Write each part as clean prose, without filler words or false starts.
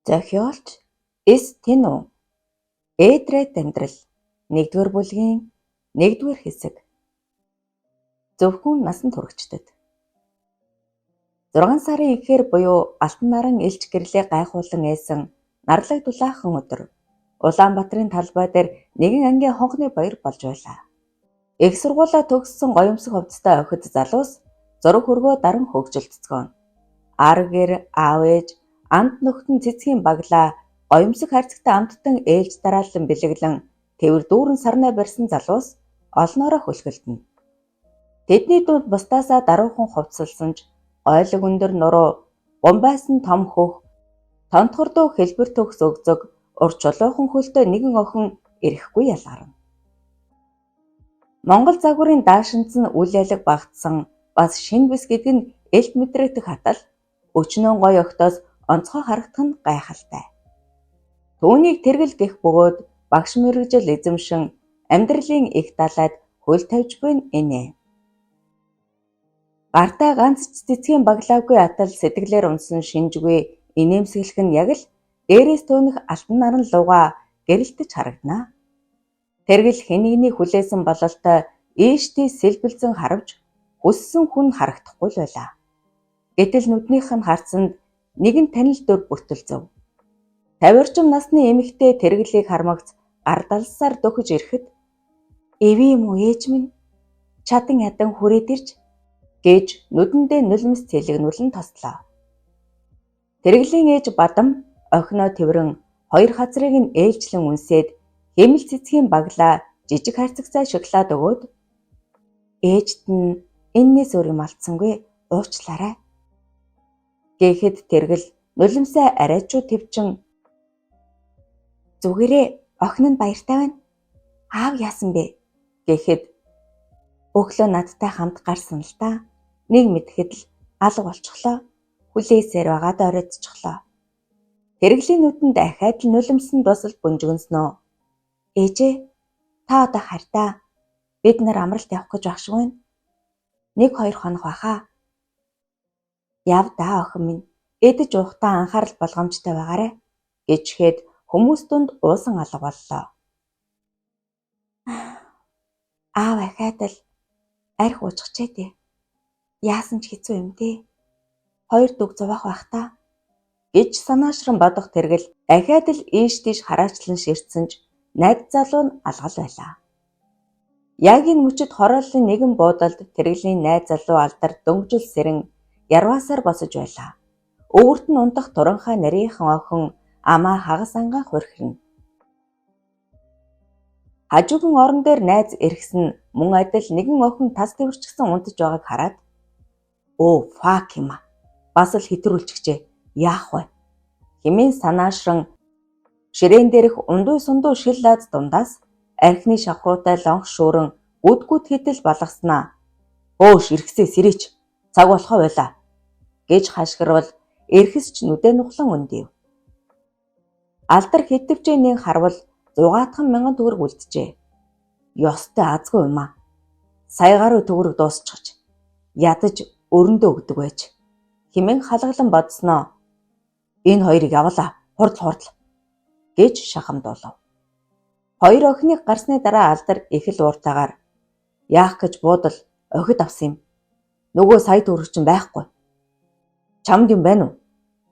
Зохиолч Эс Тэнүү. Ээдрээд амьдрал 1-р бүлгийн 1-р хэсэг. Зөвхөн насан туршидад. 6 сарын эхээр буюу алтан наран элч гэрлээ гайхуулан ээсэн нарлаг дулаахан өдөр Улаанбаатарын талбай дээр нэгэн ангийн хонхны баяр болж байлаа. Их сургуулаа төгссөн гоёмсог хувцастай охид залуус зураг хөргөө даран хөгжилтцгөөн. Ар гэр, аав ээж, амт нөхдөн цэцгийн баглаа гоёмсог харьцагтай амттан ээлж дараалан бэлэглэн тэвэр дүүрэн сарнаа барьсан залуус олноороо хөлгөлдөнө. Тэдний дунд бусдаасаа даруухан хувцалсан ч гойлог өндөр нуруу, бумбайсан том хөх, тонтгордуу хэлбэр төгс өгзөг, ур чулуухан хөлтэй нэгэн охин ирэхгүй ялгарна. Монгол загварын даашинз нь үл ялэг багтсан бас шин бис гэдэг нь элт мэдрэгдэх хатал өчнөө гоё охтоос онцгой харагдах нь гайхалтай. Түүнийг тэргэл гэх бөгөөд багш мэргэжил эзэмшин амьдралын их далайд хөл тавьж буй инэ. Гартаа ганц ч цэцгийн баглаагүй атал сэтгэлээр унсан шинжгүй инээмсэглэх нь яг л дээрээс төөнөх алтан наран луга гэрэлтэж харагдана. Тэргэл хэнийний хүлээсэн бололтой ийштэй сэлбэлзэн харавж хүссэн хүн харагдахгүй л байлаа. Гэтэл нүднийх нь харцанд нэгэн танил дөр бүртэлзэв. 50 орчим насны эмэгтэй тэргэлийг хармагц гар далсаар дөхөж ирэхэд "Эвээ юм уу ээж минь? Чадан ядан хүрээд ирж" гэж нүдэндээ нулимс цэлэгнүүлэн тослоо. Тэргэлийн ээж Бадам охиноо тэврэн хоёр хазрыг нь ээлжлэн үнсээд хэмэл цэцгийн баглаа жижиг харцагцай шоколад өгөөд "Ээжт нь эннээс өөр юм алдсангүй уучлаарай" гэхэд тэргэл нулимсаа арайчуу твчин "Зүгээрээ охин нь баяртай байна. Аав яасан бэ?" гэхэд "Өглөө надтай хамт гарсан л та. Нэг мэдэхэд л алга болчихлоо. Хүлээсээр байгаад оройтчихлоо." Тэргэлийн нүдэнд дахиад л нулимсан дусал бөнжгөнснөө. "Ээжээ, та одоо харьтаа. Бид нар амралт явах гэж багш байна. 1-2 хоног бахаа. Яв даа охин минь. Эдэж уухтаа анхаарал болгоомжтой байгаарай" гэжгээд хүмүүс дунд уусан алга боллоо. Аав ахаад л арх уужчихжээ дээ. Яасан ч хэцүү юм дээ. 2 дүг зовоох байх та гэж санаашран бодох тэргэл ахаад л ийш тийш хараачлан ширтсэн ч найд залуу нь алгал байлаа. Яг энэ мөчид хорооллын нэгэн буудалд тэргэлийн найз залуу алдар дөнгөжл сэрэн ярваасаар босож байлаа. Өвөрт нь унтах туранхай нарийнхан охин амаа хагас ангаа хурхирна. Хажууган орон дээр найз эргэсэн мөн адил нэгэн охин тас тэмэрчгсэн унтаж байгааг хараад "Оо фак юм а. Бас л хэтрүүлчихжээ. Яах вэ?" хэмээн санаашран ширээн дээрх ундуй сундуу шил лаз дундаас архины шавхруутай лонх шүүрэн үдгүүд хідэл балгаснаа "Өөш эргэсээ сэрээч. Цаг болохоо байлаа" гэж хашгирвал эрхэс ч нүдэ нухлан өндөв. Алдар хитвчээнийн харвал 600,000 төгрөг үлджээ. Ёстой азгүй юм а. Сая гаруй төгрөг дуусчихж ядаж өрөндөө өгдөг байж хэмээн халгалан бодсноо. "Энэ хоёрыг явуулаа. Хурдл" гэж шахамдуулав. Хоёр охиныг гарсны дараа алдар их л ууртаагаар "Яах гэж буудал охид авсан юм. Нөгөө сая төгрөг чинь байхгүй. Чамд юм байна уу?"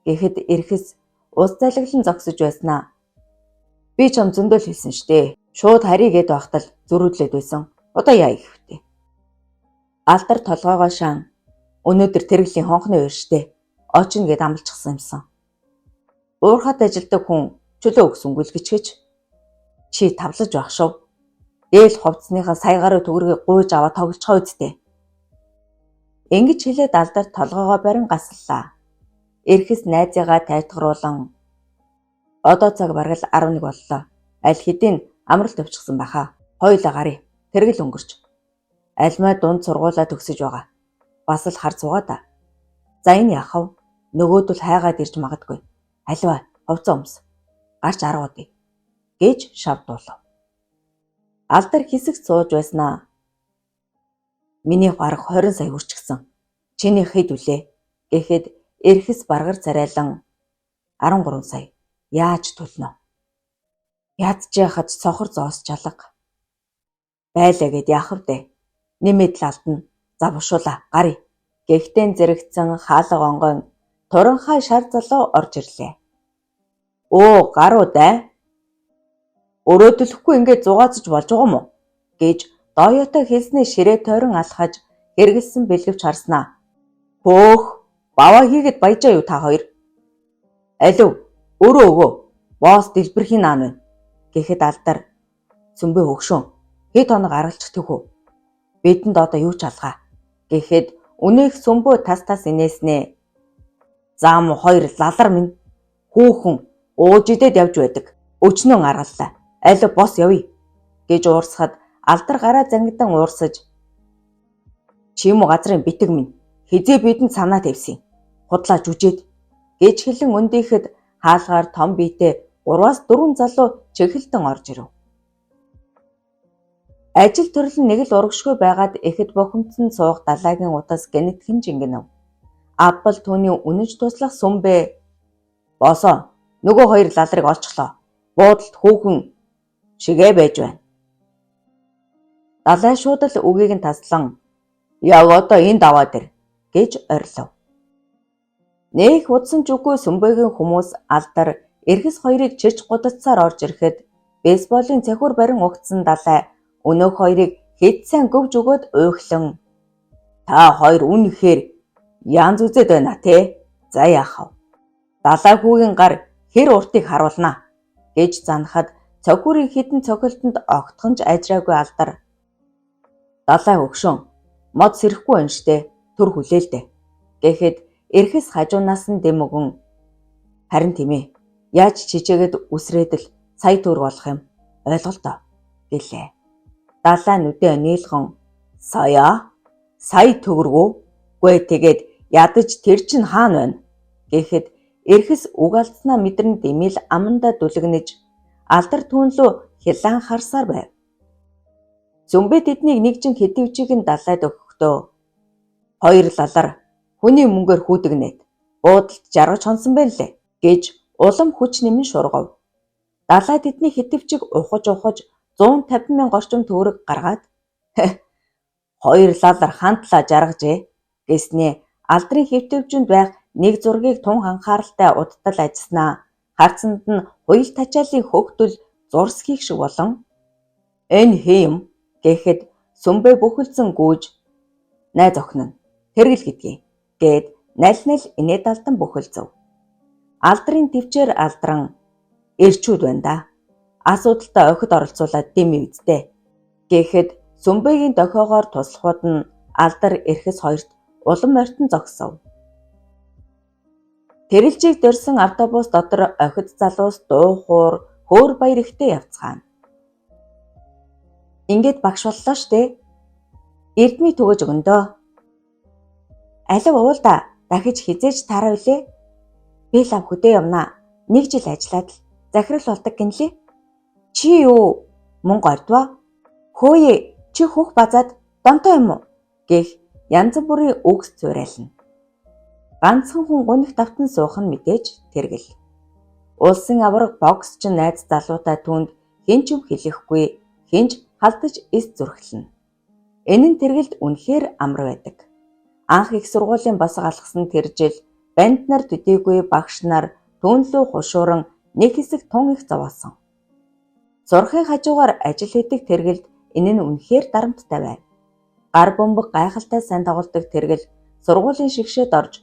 гэхэд эрхэс ус залглан зогсож байснаа. "Би чам зөндөл хэлсэн штэ. Шууд харийгээд байхтал зөрүүдлээд байсан. Одоо яа гэвтэ." Алдар толгоогоо шаан "Өнөөдөр тэргэлийн хонхны үер штэ. Очно гэд амлчихсан юмсан. Уурхат ажилдаг хүн чөлөө өгсөнгүй л гिचгэж. Чи тавлаж байх шов. Дээл хувцсныхаа сая гаруй төгрөгийг гуйж аваа тоглоцгоо үсттэй." Ингэж хэлээд алдар толгоогоо барин гаслаа. Эрхэс найзыгаа тайтгаруулан "Одоо цаг бараг л 11 боллоо. Аль хэдийн амралт явчихсан байхаа. Хоёулаа гарыг. Тэргэл өнгөрч. Альмаа дунд сургуулаа төгсөж байгаа. Бас л хар цугаа да. За энэ яах вэ? Нөгөөдөл хайгаад ирж магадгүй. Аливаа хувцас өмс. Гарч аргуудъя" гэж шавдуулав. Алдар хэсэгт сууж байснаа. "Миний бараг 20 сая хүрчихсэн. Чиний хэд үлээ?" гэхэд эрхэс баргар царайлан "13 сая. Яаж төлнө? Ядчихад цохор зоос чалга. Байлаа гэд яах вэ? Нэмээд л алдна. За бушуула гарыг. Гэгтэн зэрэгцэн хаалга онгон туранхай шар залуу орж ирлээ. Оо гаруу даа. Өрөөдөлөхгүй ингээд зугаацж болж байгаа юм уу? Гэж Дойотой хэлснээ ширээ тойрон алхаж хэрэгэлсэн бэлгэвч харснаа. Хөөх баваа хийгээд баяжаа юу та хоёр? Алив өөрөө өгөө. Босс дэлбэрхийн наан байна. Гэхэд алдар Сүмбэ хөгшөн хэд хоног аргалчих төхөө. Бидэнд одоо юу ч алгаа. Гэхэд үнээх Сүмбө тас инээснэ. Зам хоёр лалар минь хүүхэн уужидэд явж байдаг. Өчнөн аргаллаа. Алив босс явъя гэж уурсахад алдар гараа зангидан уурсаж чимүү газрын битэг минь хизээ бидэнд санаа тавьсан. Худлаа жүжээд гэж хэлэн өндийхэд хаалгаар том биетэй 3-4 залуу чиглэлтэн орж ирэв. Ажил төрөл нэг л урагшгүй байгаад эхэд бохимдсон суух далайгийн утас гэнэтхэн жингэнэв. Аппл түүний үнэж туслах Сүмбэ босоо нөгөө хоёр лалрыг олчихлоо. Буудалд хүүхэн шигээ байж байна. Далай шууд л үгийг нь таслан яг одоо энд аваад ир гэж орилов. Нэх удсан ч үгүй Сүмбэгийн хүмүүс алдар эрхэс хоёрыг чирч гудацсаар орж ирэхэд бейсболын цахиур барин угтсан далай өнөөх хоёрыг хэд сайн гөвж өгөөд уйхлан та хоёр үнэхээр янз үзээд байна те. За яахав. Далай хүүгийн гар хэр уртыг харуулнаа гэж занахад цохиурын хідэн цохилтонд огтхонж ажраагүй алдар. Далай хөгшөн мод сэрэхгүй байна штэ. Түр хүлээлдэ. Гэхэд эрхэс хажуунаас нь дэм өгөн харин тийм ээ. Яаж чичээгээд үсрээд л сая төгрөг олох юм. Ойлголтоо гэлээ. Далай нүдээ нийлгэн сая төгрөг үү? Гүй тэгээд ядаж тэр чин хаана байна? Гэхэд эрхэс үг алдснаа мэдэрн дэмэл амандаа дүлгэнэж алдар түүнлүү хилан харсаар байв. Сүмбэ тэднийг нэг чин хэдивчийг нь далайд өгөхдөө хоёр лалар хүний мөнгөөр хүүдэгнээд буудалд жаргаж хонсон байна лээ гэж улам хүч нэмэн шургав. Далай тэдний хэдивчийг ухаж 150,000 орчим төгрөг гаргаад хоёр лалар хандлаа жаргажээ гэснээ алдрын хэвтөвчөнд байх нэг зургийг тун анхааралтай удтал ажилласнаа харцанд нь хуйл тачаалын хөгтөл зурсхийг шиг болон энэ хэм гэхэд Сүмбэ бүхэлдсэн гүйж найз охин нь тэргэл гэдгийг гээд нал инээд алдан бүхэлзв. Алдрын төвчээр алдран эрчүүд байна да. Асуудалтай охид оролцуулаад дэмий үздэй. Гэхэд Сүмбэгийн дохиогоор туслахуд нь алдар эрхэс хоёрт улам ортон зогсов. Тэрэлжийг дөрсөн автобус дотор охид залуус дуу хуур хөөр баяр ихтэй явцгаана. Ингээд багш боллоо штэ. Эрдмий түгэж өгөндөө. Алив уул да дахиж хизээж таараа үлээ. Би лав хөдөө явнаа. Нэг жил ажиллаад л захирал болдог гинлээ. Чи юу? Мөнгө ордвоо. Хөөе, чи хөх базаад донтой юм уу? Гэх янз бүрийн үгс зуурайлна. Ганцхан хүн гуниг давтан суух нь мэдээж тэргэл. Улсын авраг боксч найз залуутай түнд хинч юм хэлэхгүй, хинч халдаж эс зүрхлэнэ. Энэ нь тэргэлд үнэхээр амар байдаг. Анх их сургуулийн босго алгасан тэр жил банд нар төдийгүй багш нар түүнлүү хушууран нэг хэсэг тун их зовоосон. Зурхын хажуугаар ажил хийдэг тэргэлд энэ нь үнэхээр дарамттай байв. Гар бөмбөг гайхалтай сайн тоглодог тэргэл сургуулийн шигшээд орж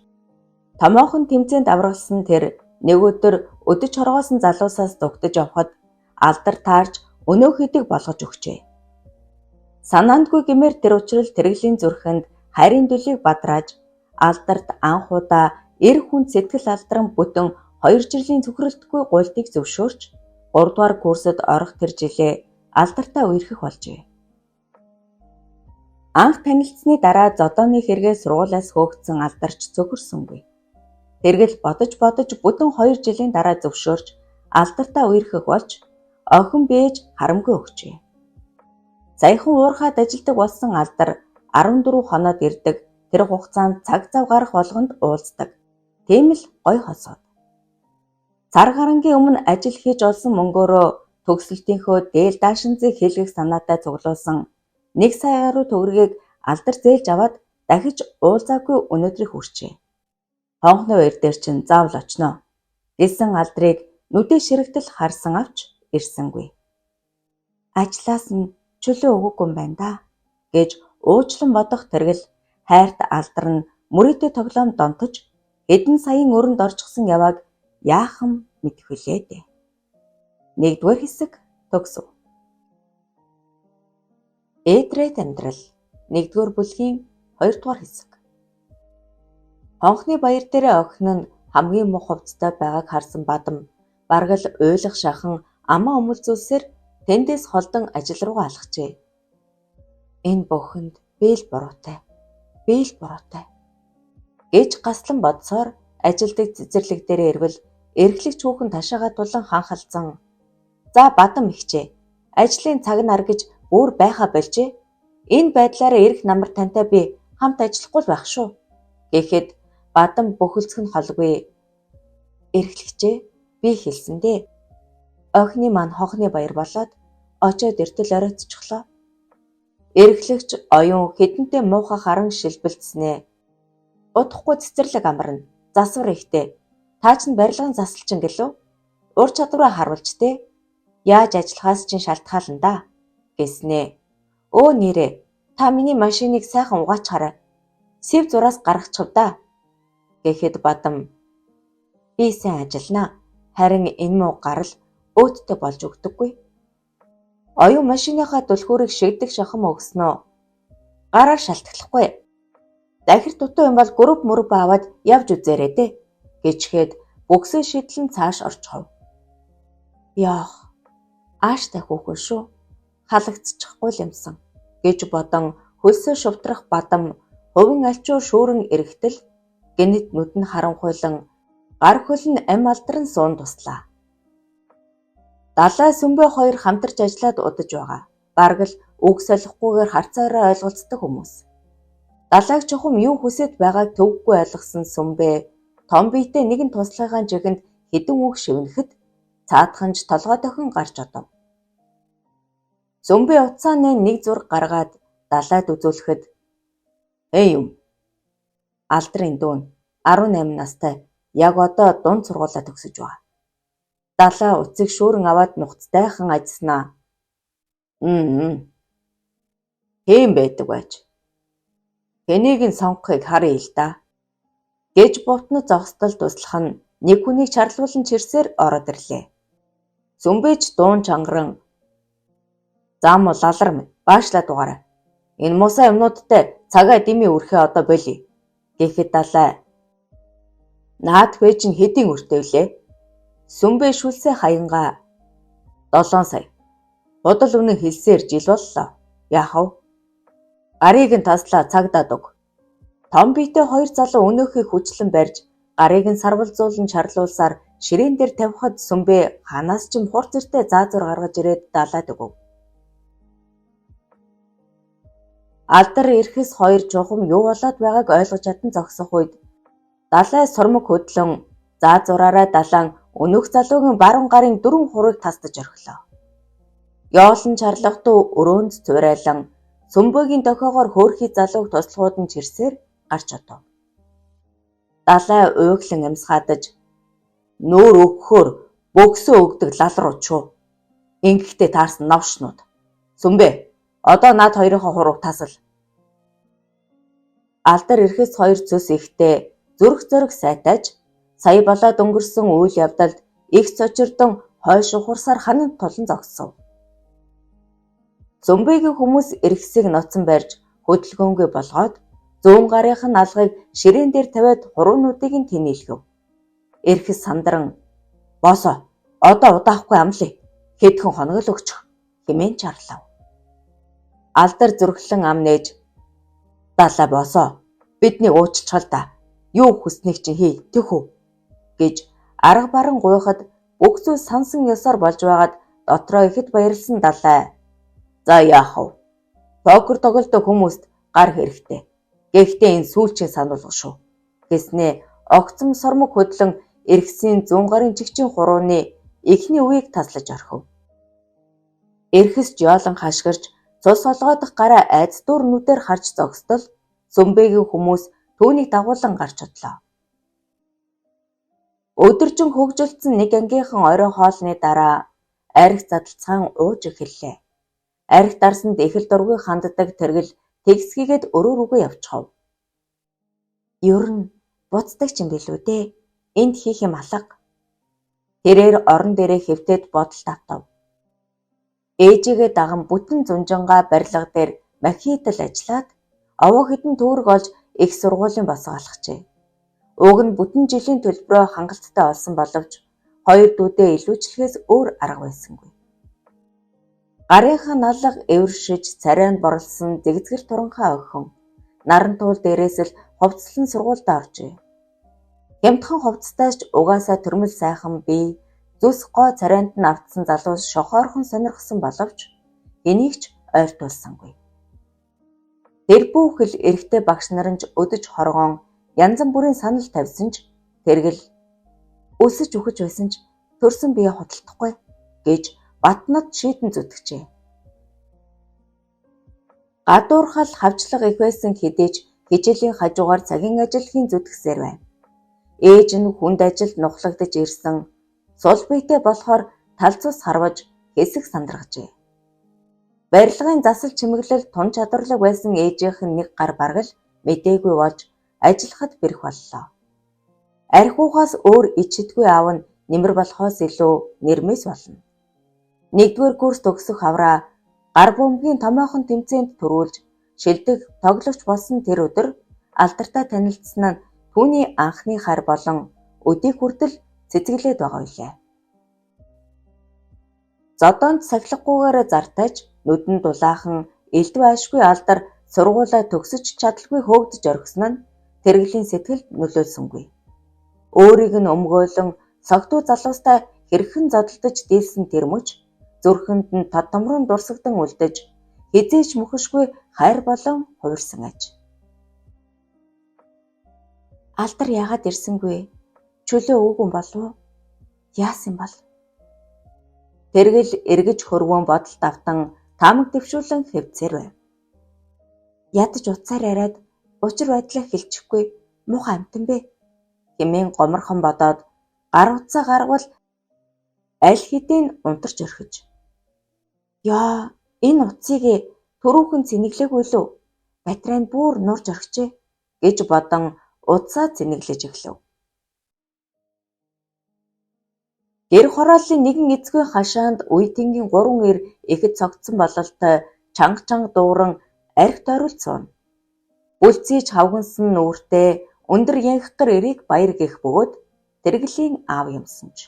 томоохон тэмцээнд авралсан тэр нэг өдөр өдөж хоргоосон залуусаас дугтаж авахад алдар таарч өнөөх хэдэг болгож өгчээ. Санаандгүй гэмээр тэр учрал тэргэлийн зүрхэнд хайрын дүлийг бадрааж алдарт анх удаа эр хүн сэтгэл алдран бүтэн 2 жилийн цөхрөлтгүй гуйлтыг зөвшөөрч 3 дугаар курсод орох тэр жилээ алдартай үерхэх болжээ. Анх танилцсны дараа зодооны хэрэгээ сургуулиас хөөгдсөн алдарч цөхөрсөнгүй. Тэргэл бодож бүтэн 2 жилийн дараа зөвшөөрч алдартай үерхэх болж охин бээж харамгүй өгчээ. Саяхан уурхаад ажилдаг болсон алдар 14 хоноод ирдэг. Тэр хугацаанд цаг зав гарах болгонд уулздаг. Тийм л гой хосоод. Цар гарангийн өмнө ажил хийж олсон мөнгөөрөө төгсөлтийнхөө дээл даашинзыг хэлгэх санаатай цуглуулсан 1 сая гаруй төгрөгийг алдар зээлж аваад дахиж уулзаагүй өнөөдрийг хүрчээ. Хонхны баяр дээр чинь заавал очноо гэсэн алдрыг нүдээ ширэгтэл харсан авч ирсэнгүй. Ажлаас нь чөлөө өгөөгүй юм байна да гэж уучлан бодох тэргэл хайрт алдар нь мөрөөдөө тоглоом донтож хэдэн саяын өрөнд орчихсон явааг яахан мэдэх вүлээ дээ. 1-р хэсэг төгсөв. Эдрээд амьдрал 1-р бүлгийн 2-р хэсэг. Хонхны баяр дээрээ охин нь хамгийн муу хувцастай байгааг харсан Бадам бараг л уйлах шахан амаа өмөлзүүлсээр тэндээс холдон ажил руугаа алхажээ. Энэ бүхэнд би л буруутай гэж гаслан бодсоор ажилдаг цэцэрлэг дээрээ ирвэл эрхлэгч хүүхэн ташаагаа тулан ханхалзан "За Бадам ихчээ, ажлын цаг нар гэж бүр байха болжээ. Энэ байдлаараа эрх намар тантай би хамт ажиллахгүй л байх шүү" гэхэд Бадам бөхөлцөх нь холгүй "Эрхлэгчээ, би хэлсэн дээ. Охины маань хонхны баяр болоод очоод эртэл оройтчихлоо. Эрхлэгч оюун хэдэнтэй муухай харан шилбэлтснээ. Удахгүй цэцэрлэг амарна. Засвар ихтэй. Таа ч барилгын засалчин гэлөө. Ур чадвараа харуулж дээ. Яаж ажиллахаас чинь шалтгаална да" гэснээ. "Өө нэрээ, та миний машиныг сайхан угаачаарай. Сэв зураас гаргачихв да" гэхэд Бадам "Би сайн ажилланаа. Харин энэ муу гарал өөдтэй болж өгдөггүй. Оюун машиныхаа түлхүүрийг шигдэг шахам өгснөө. Гараар шалтгаалахгүй. Дахир дутуу юм бол гөрөв мөрөв аваад явж үзээрэй дээ" гэчгээд бүксээ шидлэн цааш орчихов. "Яах, ааштай хүүхэн шүү. Халагдчихгүй л юмсан" гэж бодон хөлсөө шувтрах Бадам хувин альчуур шүүрэн эрэхтэл гэнэт нүд нь харанхуйлан гар хөл нь ам алдран суун туслаа. Далай Сүмбэ хоёр хамтарч ажиллаад удаж байгаа. Бараг л үг солихгүйгээр харцаараа ойлголцдог хүмүүс. Далайг чухам юу хүсэж байгааг төвөггүй ойлгосон Сүмбэ том биетэй нэгэн туслагын жигэнд хэдэн үг шивнэхэд цаадханж толгой дохин гарч одов. Сүмбэ уцааны нэг зураг гаргаад далайд үзүүлэхэд "Эй юм. Алдрын дүүн 18 настай яг одоо дунд сургуулаа төгсөж байгаа. Далай уцыг шүүрэн аваад нухацтайхан ажилласнаа. Тийм байдаг байж. Тэнийг нь сонгохыг харъя л да" гэж бутнад зогсдол туслах нь нэг хүнийг чарлуулан чирсээр ороод ирлээ. Сүмбэж дуун чангаран "Зам бол аларм баашлаад угаарай. Энэ мусаа юмнуудтай цагаа дими үрхээ одоо болий" гэхэд далай "Наад хвээ чинь хэдийн өртөө влээ?" Сүмбэ шүлсээ хаянгаа 7 сая. Бодол үнэн хэлсээр жил боллоо. Яахав? Гарыг нь таслаа цагдаад өг. Том биетэй хоёр залуу өнөөхийг хүчлэн барьж гарыг нь сарвалзуулан чарлуулсаар ширээн дээр тавихад Сүмбэ ханаас ч хурц зэртэй заазуур гаргаж ирээд далайд өгөв. Алдар ирэхээс хоёр чухам юу болоод байгааг ойлгож чадан зогсох үед далай сурмаг хөдлөн заазуураараа далаан өнөөх залуугийн баруун гарын 4 хурыг тасдаж орхилоо. Ёолон чарлагдуу өрөөнд цуврайлан Сүмбэгийн дохиогоор хөөрхий залууг туслахууд нь чирсээр гарч одов. Далай уйглан амсгаадаж "Нүүр өгөхөөр бөксөө өгдөг лал руу чуу. Ингэхдээ таарсан новшнууд. Сүмбэ, одоо над хоёрынхоо хурууг тасал." Алдар ирэхээс хоёр цөс ихтэй зүрх зориг сайтаж сая болоод өнгөрсөн үйл явдалд их цочирдон хойш ухарсаар ханан тулан зогссов. Сүмбэгийн хүмүүс эргэсийг ноцон барьж хөдөлгөөнгүй болгоод 100 гарынхан алгыг ширээн дээр тавиад хуруунуудыг нь тэнээлгэв. Эрхэс сандран "Босоо, одоо удаахгүй амлая. Хэдхэн хоног л өгчих" хэмээн чарлав. Алдар зүрхлэн ам нээж "Далай босоо. Бидний уучлал да. Юу хүснэг чи хий, тэхүү" гэж арга баран гуйхад бүх зүйл сансан ёсоор болж байгаад дотроо ихэд баярлсан далай "За яах вэ? Покер тоглодог хүмүүст гар хэрэгтэй. Гэхдээ энэ сүүлчийн сануулга шүү" гэснээ огцом сормог хөдлөн эргэсийн 100 гарын чигчийн хурууны эхний үеийг таслаж орхив. Эрхэс жолон хашгирч цус олгоодох гараа айц дуур нүдээр харж зогсдол Сүмбэгийн хүмүүс түүнийг дагуулan гарч одлоо. Өдөржин хөгжилдсөн нэг ангийнхан орой хоолны дараа арх задалцгаан ууж эхэллээ. Арх дарсанд их л дургүй ханддаг тэргэл тэгсгийгээд өрөө рүүгээ явчихав. Ер нь буцдаг ч юм билүү дээ. Энд хийх юм алга. Тэрээр орон дээрээ хэвтээд бодолд автав. Ээжигээ даган бүтэн зунжангаа барилга дээр махитал ажиллаад овоо хэдэн төгрөг олж их сургуулийн босго алхажээ. Уг нь бүтэн жилийн төлбөрөө хангалттай олсон боловч хоёр дүүдээ илүүчлэхээс өөр арга байсангүй. Гарынхаа наллага эвэршиж царайнд борлсон зэгзгэр туранхай охин нарантуул дээрээс л хувцаслан сургуульд оржээ. Хямдхан хувцастайч угаасаа төрмөл сайхан бие зүс гоо царайнд нь автсан залуус шохоорхон сонирхсон боловч энийг ч ойртуулсангүй. Тэр бүхэл эрэгтэй багш нарын ч өдөж хоргоон янз бүрийн санал тавьсан ч тэргэл өсөж үхэж байсан ч төрсөн бие худалдахгүй гэж Батнад шийтэн зүтгэжээ. Гадуурхал хавчлага их байсан хэдий ч хичээлийн хажуугаар цагийн ажилхийн зүтгэсээр байна. Ээж нь хүнд ажилд нухлагдж ирсэн сул биетэй болохоор талцус харваж хэсэг сандрагжээ. Барилгын засал чимэглэл тун чадварлаг байсан ээжийнх нь нэг гар бараг л мэдээгүй болж ажиллахад бэрх боллоо. Архиухаас өөр ичдэггүй аав нь нэмэр болохоос илүү нэрмээс болно. Нэгдүгээр курс төгсөх авраа гар бөмбөгийн томоохон тэмцээнд төрүүлж шилдэг тоглогч болсон тэр өдөр алдартай танилцсан нь түүний анхны хайр болон өдийг хүртэл цэцгэлээд байгаа билээ. Зодоонд сахилахгүйгээр зартаж нүдэн дулаахан элдв ашгүй алдар сургуулаа төгсөж чадалгүй хөөгдөж орхисон нь тэргэлийн сэтгэлд нөлөөлсөнгүй. Өөрийг нь өмгөөлөн согтуу залуустай хэрхэн зодолдож дийлсэн тэр мөч зүрхэнд нь тодтомрон дурсагдан үлдэж хизээч мөхөшгүй хайр болон хувирсан аж. Алдар яагаад ирсэнгүй? Чөлөө өвгөн болов? Яасан бол? Тэргэл эргэж хөрвөн бодолд автан таамаг дэвшүүлэн хэвцээр байв. Ядаж уцаар яриад учир байдлаа хэлчихгүй муухай амтан бэ? Хэмээн гоморхон бодоод гар утсаа гаргавал аль хэдийн унтарч орхиж. Яа, энэ утсыг түрүүхэн цэнэглээгүй лүү? Батарейнд бүр нурж орхижээ гэж бодон утсаа цэнэглэж эхлэв. Гэр хорооллын нэгэн эцгүй хашаанд үе тэнгийн 3 эр ихэд цогцсон бололтой чанга дууран арх тойруулж сууна. Бүлцийч хавгансан нүүртэй өндөр янхгар эрийг баяр гэх бөгөөд тэргэлийн аав юмсанч.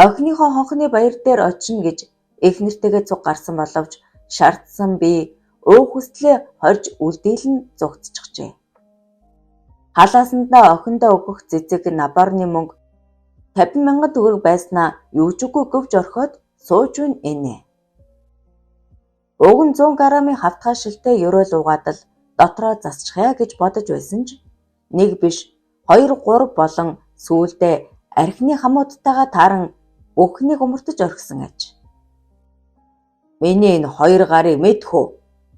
Охиныхоо хонхны баяр дээр очино гэж их нэртэйгээ цуг гарсан боловч шаардсан би өө хүслээ хорж үлдэйлэн зугтчихжээ. Халаасандаа охиндоо өгөх цэцэг наборны мөнгө 50,000 төгрөг байснаа юу ч үгүй гөвж орхиод сууж байна энэ. Уг нь 100 грамын хавтгай шилтэй ерөөл угаадал дотроо засчихъя гэж бодож байсан ч нэг биш 2, 3 болон сүүлдээ архины хамуудтайгаа тааран бүхнийг умартаж орхисон аж. Миний энэ 2 гарыг мэдхүү,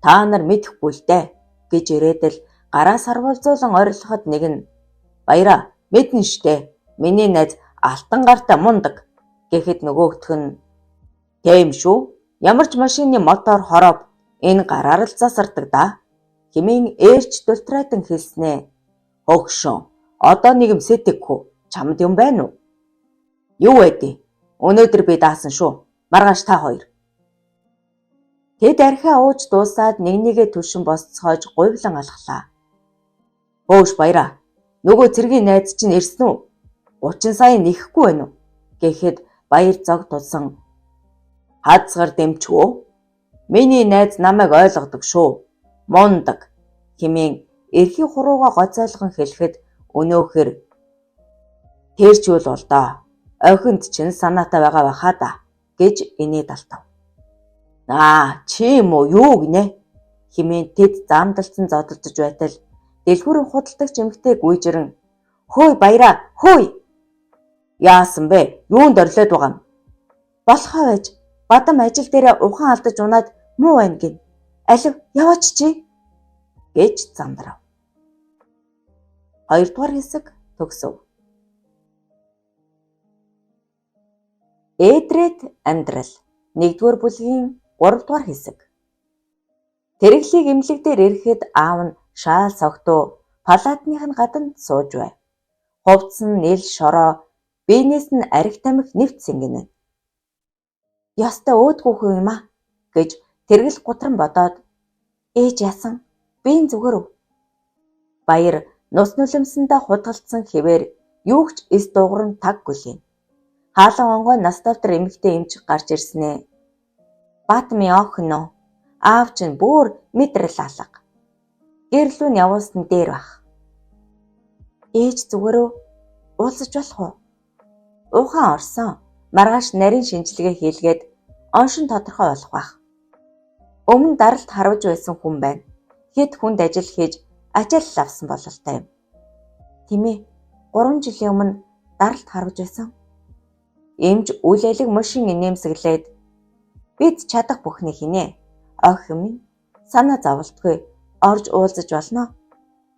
та нар мэдэхгүй л дээ гэж ирээдэл гараа сарвалзуулан орилоход нэг нь баяра мэднэ штэ. Миний найз алтан гартай мундаг гэхэд нөгөөгдөх нь тийм шүү. Ямар ч машины мотор хороод энэ гараар л засардаг да. Хэмээн ээрч дултрайтан хэлснэ. Хөгшөн. Одоо нэг юм сэтгэхгүй. Чамд юм байна уу? Юу байдیں? Өнөөдөр би даасан шүү. Маргааш та хоёр. Тэд архиа ууж дуусаад нэгнийгээ түшин босцоож гуйглан алхлаа. Хөөш баяра. Нөгөө цэргийн найз чинь ирсэн үү? 30 сая нэхэхгүй байна уу? Гэхэд баяр зог тулсан. Хазгаар дэмчвөө. Миний найз намайг ойлгодог шүү. Мундаг хэмээн эрхийн хурууга гоцойлгон хэлэхэд өнөөхөр тэрчүүл бол доо. Охинд чинь санаатай байгаа байхаа да гэж инээд алтав. Чи юм уу юу гинэ? Хэмээн тэд заамдалсан зодолдож байтал дэлгүүрийн худалдагч эмэгтэй гүйжрэн хөөй баяра хөөй Яасан бэ? Юунд орлоод байгаа юм? Болохоо байж. Бадам ажил дээрээ ухаан алдаж унаад муу байна гин. Алив яваач чи гэж зандрав. 2 дугаар хэсэг төгсөв. Эдрет амьдрал 1-р бүлгийн 3 дугаар хэсэг. Тэрглийг эмнэлэг дээр ирэхэд аав нь шаал согтуу палатных нь гадна сууж байв. Хувцсан нэл шороо биенээс нь арх тамхи нэвт сэнгэнэ. Ястаа өөдгөө хөө юм а гэж тэргэл гутран бодоод ээж яасан би зүгээр өв. Баяр нус нулимсандаа худгалдсан хэвээр юу ч эс дуугарн таггүй юм. Хаалан онгой нас давтар эмэгтэй эмчиг гарч ирснээ. Батми охно аав чинь бүр мэдрэл алга. Гэрлүү нь явуулсан дээр бах. Ээж зүгээрөө уулзаж болох уу? Ухаан орсон. Маргааш нарийн шинжилгээ хийлгээд оншин тодорхой болох байх. Өмнө даралт харуулж байсан хүн байна. Хэд хүнд ажил хийж ачаалал авсан бололтой юм. Тийм ээ. 3 жилийн өмнө даралт харуулж байсан. Эмч үйл алиг машин инээмсэглээд бид чадах бүхнийг хийнэ. Ох юм санаа зовлтгүй орж уулзаж болно.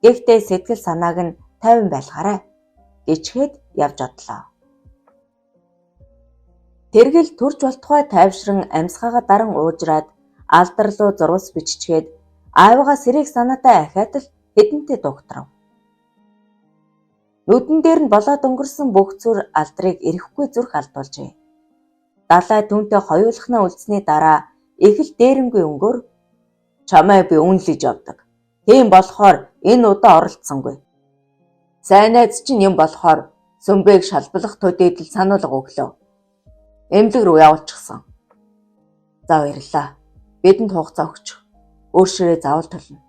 Гэхдээ сэтгэл санааг нь 50 байлгаарай гэчгээд явж одлоо. Тэргэл төрж болтугай тайвшран амьсгаагаа даран уужраад алдарлуу зурвас биччихэд аавыгаа сэрийг санаатай ахаад л хэдэнтэй докторов. Нүдэн дээр нь болоод өнгөрсөн бүх зүр алдрыг эрэхгүй зүрх алдуулжээ. Далай түүнтэй хоёулахнаа үлдсэний дараа их л дээрэнгүй өнгөөр чамаа би үнэлж явдаг. Тийм болохоор энэ удаа оролцсонгүй. Сайн найз чинь юм болохоор сүмбэг шалблах төдийдэл сануулга өглөө. Эмнэлэг рүү явуулчихсан. За баярлаа. Бидэнд хугацаа өгч. Өөршөрөө заавал төлнө.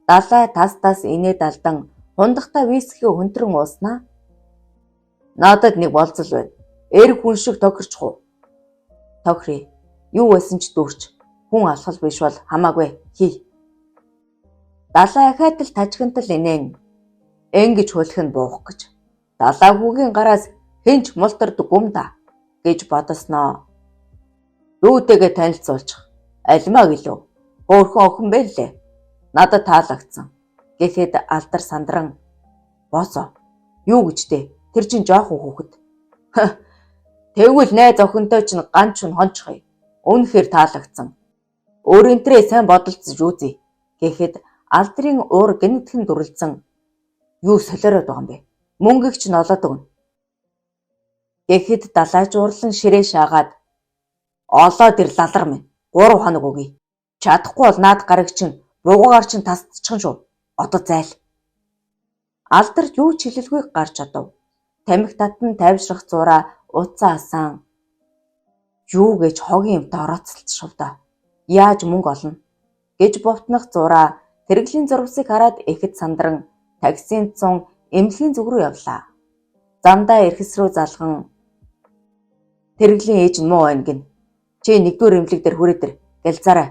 Далай тас инээд алдан хундахта вискийг хөнтрөн ууснаа. Надад нэг болцол байна. Эр хүн шиг тохирч хуу. Тохирё. Юу байсан ч дүүрч. Хүн алхал биш бол хамаагүй хий. Далай ахаад л тажигнтал инээн. Ингэж хөлөх нь буух гэж. Далай хүүгийн гараас хинч мултардаг юм да гэж бодосноо. Дүүтэйгээ танилцуулчих. Альмаа гэлөө. Хөөхөн охин байлээ. Надад таалагдсан. Гэхэд алдар сандран боосоо. Юу гэж дээ? Тэр чинь жоохон хүүхэд. Тэгвэл найз охинтой чинь ганч нь хончхой. Үнэхээр таалагдсан. Өөрөнтрээ сайн бодолцож үзье. Гэхэд алдрын уур гинэтхэн дүрлцэн юу солиороод байгаа юм бэ? Мөнгөг ч нолоод өгнө. Гэхэд далайч уурлан ширээ шаагаад олоод ир лалар минь 3 хоног өгье. Чадахгүй бол наад гараг чинь бугуугаар чинь тасдчихсан шүү. Одоо зайл. Алдар юу ч хэлэлгүй гарч одов. Тамхи татан тайвшрах зураа уцаа асан. Юу гэж хогийн юмтай орооцолцшовдоо. Яаж мөнгө олно гэж бовтнох зураа тэрэглийн зурвсыг хараад ихэд сандран таксинд цун эмнэлгийн зүг рүү явлаа. Замдаа эрхэс рүү залган тэрэглийн ээж нь муу байна гин. Чи 1-р эмнэлэг дээр хүрээдэр гэлзаарай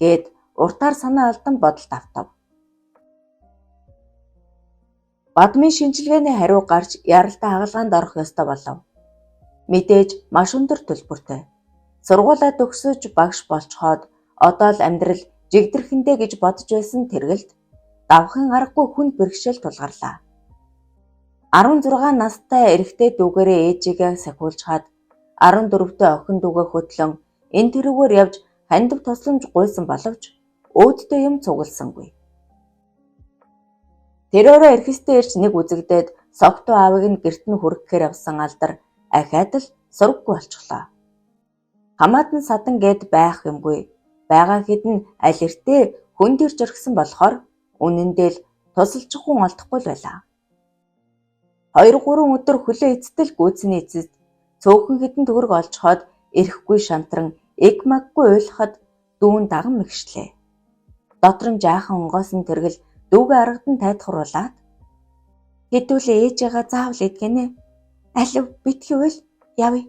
гэд уртаар санаа алдан бодолд автав. Бадмын шинжилгээний хариу гарч яралтай хагалгаанд орох ёстой болов. Мэдээж маш өндөр төлбөртэй. Сургуулаа төгсөж багш болцоход одоо л амьдрал жигдэрхэндээ гэж бодож байсан тэргэлд давхын аргагүй хүнд бэрхшээл тулгарлаа. 16 настай эрэгтэй дүүгээрээ ээжигээ сахиулж хаад 14-тэй охин дүүгээ хөтлөн энэ тэрүүгээр явж хандив тусламж гуйсан боловч өөддөө юм цугласангүй. Тэрөөрөө эрхэстэй ирж нэг үзэгдээд согтуу аавыг нь гэрт нь хүргэхээр явсан алдар ахаад л сурггүй болчихлоо. Хамаатан садан гэд байх юмгүй. Бага хэдэн аль эртээ хүнд ирж орхисон болохоор үнэндээ л тусалчих хүн олдохгүй л байлаа. 2-3 өдөр хөлөө эцэтэл гүйцэний эцэст цөөхөн хэдэн төгрөг олцоход ирэхгүй шантран эг маггүй уйлахад дүүн даган мэгшлээ. Дотор нь жаахан онгоосон тэргэл дүүгээ аргадан тайтгаруулаад хэдүүлээ ээжээгээ заавал идгэнэ. Алив битгийвэл явъя.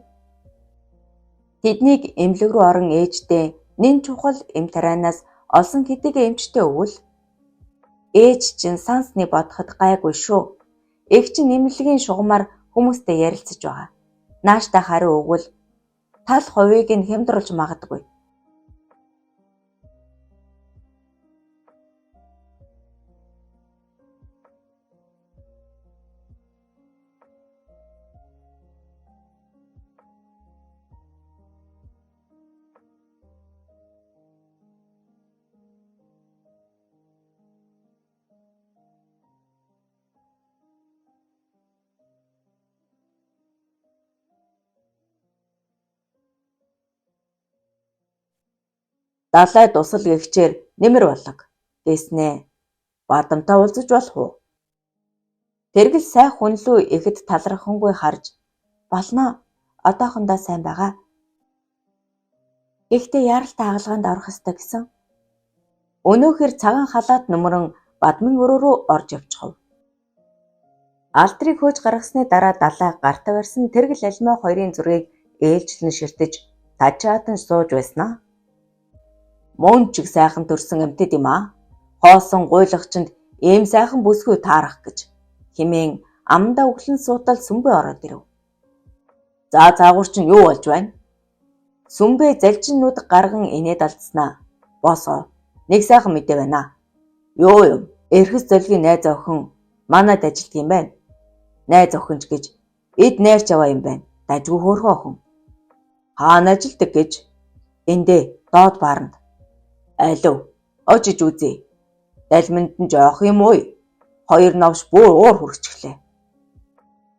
Тэднийг эмнэлэг рүү орон ээжтэй нэн чухал эм тарианаас олсон хэдийгээ эмчтэй өвөл ээж чинь сансны бодоход гайгүй шүү. Эг чинь эмнэлгийн шугамар хүмүүстэй ярилцаж байгаа. Нааштай хариу өгвөл тал хувийг нь хямдруулж магадгүй. Далай дусал гэгчээр нэмэр болог гэснээ. Бадамтай уулзаж болох уу? Тэргэл сайх хүнлүү ихэд талархангүй харж болно. Одоохондоо сайн байгаа. Гэхдээ яаралтай хаалганд орох ёстой гэсэн. Өнөөхөр цагаан халаат нөмрөн бадмын өрөө рүү орж явчихав. Алдрыг хөөж гаргасны дараа далай гартаа барьсан тэргэл алимаа хоёрын зургийг ээлжлэн ширтэж тажаатан сууж байснаа. Мөн ч их сайхан төрсөн амьтад юм аа. Хоосон гуйлагчинд ийм сайхан бүсгүй таарах гэж химэн амдаа өглөн суутал сүмбэ ороод ирэв. За цаагуур чинь юу болж байна? Сүмбэ залжиннууд гарган инээд алдснаа. Босоо. Нэг сайхан мэдээ байна. Юу юм? Эрхэс золгийн найз охин манад ажилт юм байна. Найз охинч гэж эд найрч аваа юм байна. Дажгүй хөөрхөн охин. Хаана ажилтдаг гэж? Эндээ доод бааранд. Алив. Очиж үзье. Далминд нь жоох юм уу? Хоёр новш бүр уур хүрчихлээ.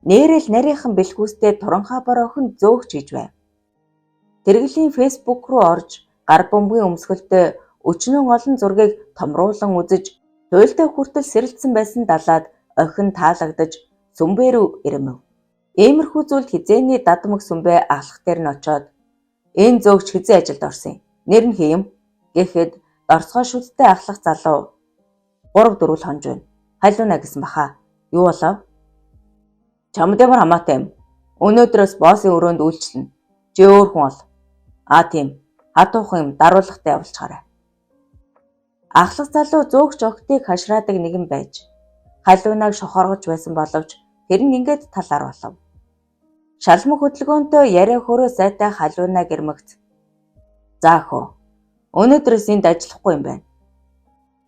Нээрэл нарийнхан бэлгүүстэй туранхаа бар охин зөөгч хийж байв. Тэргэлийн фэйсбүүк руу орж гар бөмбөгийн өмсгөлтэй өчнөн олон зургийг томруулан үзэж туйлтай хүртэл сэрэлцсэн байсан далаад охин таалагдаж сүмбэ рүү ирэв. Иймэрхүү зүйлд хизээний дадмаг сүмбэ алхах дээр нь очоод энэ зөөгч хизээ ажилд орсон. Нэр нь хэм гэхэд дорцгой шүдтэй ахлах залуу 3-4 хонж байна. Халиуна гэсэн баха. Юу болов? Чамд ямар хамаатай юм? Өнөөдрөөс боссын өрөөнд үйлчлэнэ. Чи өөр хүн бол. Тийм. Хатуухан юм даруулгатай явуулчихаарай. Ахлах залуу зөөгч охтыг хашраадаг нэгэн байж халиунаг шохоргож байсан боловч тэр нь ингээд талаар болов. Шалмаг хөдөлгөөнтэй яриа хөрөө сайтай халиунаг ирмэгц. Заахөө. Өнөөдрөөс энд ажиллахгүй юм байна.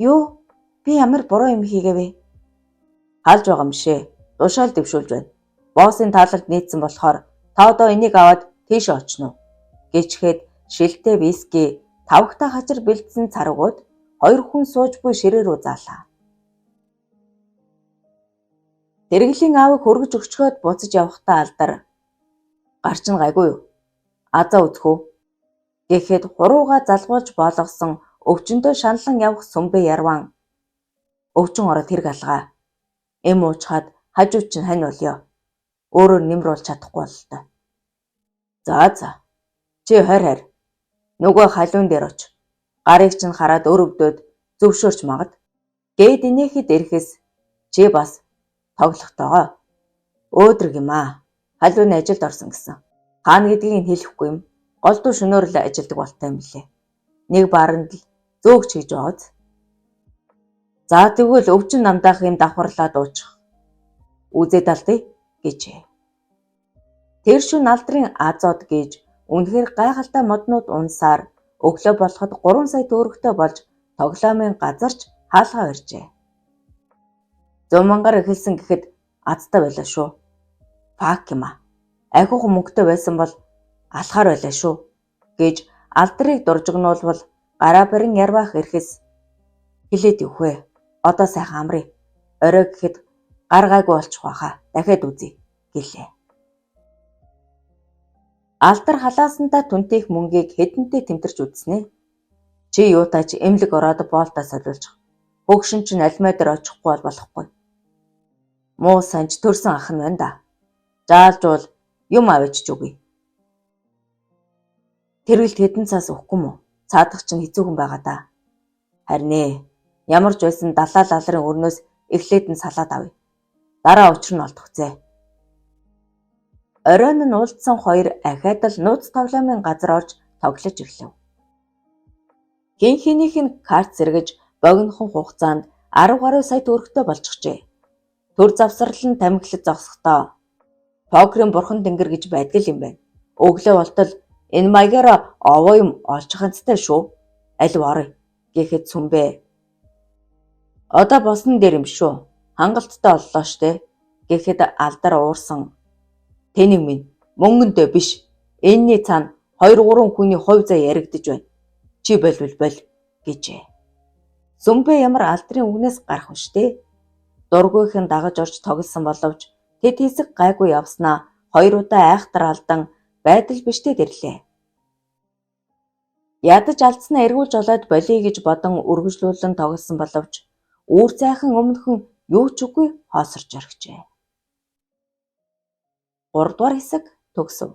Юу? Би ямар буруу юм хийгээвэ? Халж байгаа юм шээ. Тушаал дэвшүүлж байна. Боссын таалалд нийцсэн болохоор та одоо энийг аваад тийш очно уу? Гэчгээд шилтэй виски, тавхтай хачир бэлдсэн царгууд 2 хүн сууж буй ширээ рүү заалаа. Тэргэлийн аавыг хөргөж өгчгөөд буцаж явахдаа алдар. Гарч нь гайгүй юу? Азаа үзхүү. Гэхэд хурууга залгуулж болгосон өвчнөдөө шаналан явах сүмбэ ярван. Өвчин ороод хэрэг алгаа. Эм уучхад хажууд чинь хань болёо. Өөрөөр нэмэр болж чадахгүй бололтой. За. Чи харь. Нөгөө халуун дээр оч. Гарыг чинь хараад өрөвдөд зөвшөөрч магад. Гээд инээхэд ирэхээс чи бас тоглохтойгоо. Өөдрөг юм аа. Халуун ажилд орсон гэсэн. Хаана гэдгийг нь хэлэхгүй юм. Голдуу шөнөөр л ажилдаг болтой юм лээ. Нэг бааранд л зөөгч хийж байгааз. За тэгвэл өвчин намдаах юм давхарлаад уучих. Үзээд алдъя гэжээ. Тэр шөнө алдрын азод гэж үнэхээр гайхалтай моднууд унсаар өглөө болоход 3 сая төгрөгтэй болж тоглоомын газарч хаалгаа барьжээ. 100 мянгаар эхэлсэн гэхэд азтай байлаа шүү. Фак юм аа. Ахиухан мөнгөтэй байсан бол алхаар байлаа шүү гэж алдрыг дуржигнуулвал гараа барин ярвах ирэхээс хэлээд өгвэ. Одоо сайхан амрыг. Орой гэхэд гаргаагүй болчих واخа. Дахиад үзье гэлээ. Алдар халаасандаа түнтэйх мөнгийг хэдэнтэй тэмтэрч үзснэ. Чи юутаач эмлэг ороод боолтоо солиулж. Хөгшин чинь альмаа дээр очихгүй бол болохгүй. Муу санж төрсөн ах нь байна да. Жаалжуул юм авчиж өгье. Тэргэлт хэдэн цаас өгөхгүй мө? Цаадах чинь хэцүүхэн байгаа да. Харин ямар ч байсан далаа лалрын өрнөөс эхлээд нь салаад авъя. Дараа учир нь олдохцээ. Оройн нь уулзсан хоёр ахаад л нууц тоглоомын газар орж тоглож ирлээ. Хин хинийх нь карт зэрэгж богинохон хугацаанд 10 гаруй сая төгрөгтэй болчихжээ. Төр завсрал нь тамхилд зогсохдоо Покерын бурхан тэнгэр гэж байдаг л юм байна. Өглөө болтол энэ маягаараа овоо юм олж ханцтай шүү. Алив орё гэхэд Сүмбэ. Одоо босон дээр юм шүү. Хангалттай оллоо штэ гэхэд алдар уурсан. Тэнэг минь мөнгөндөө биш. Энэний цаана 2-3 хүний хувь заа яригдж байна. Чи болвол бол гэжээ. Сүмбэ ямар алдрын үгнээс гарах вэ штэ. Дургүйхэн дагаж орж тоглосон боловч тэд хэсэг гайгүй явснаа 2 удаа айхтар алдан байдал биштэй дэрлээ. Ядаж алдснаа эргүүлж олоод болиё гэж бодон үргэлжлүүлэн тоглосон боловч үүр цайхан өмнөхөн юу ч үгүй хоосорж орхижээ. 3 дугаар хэсэг төгсөв.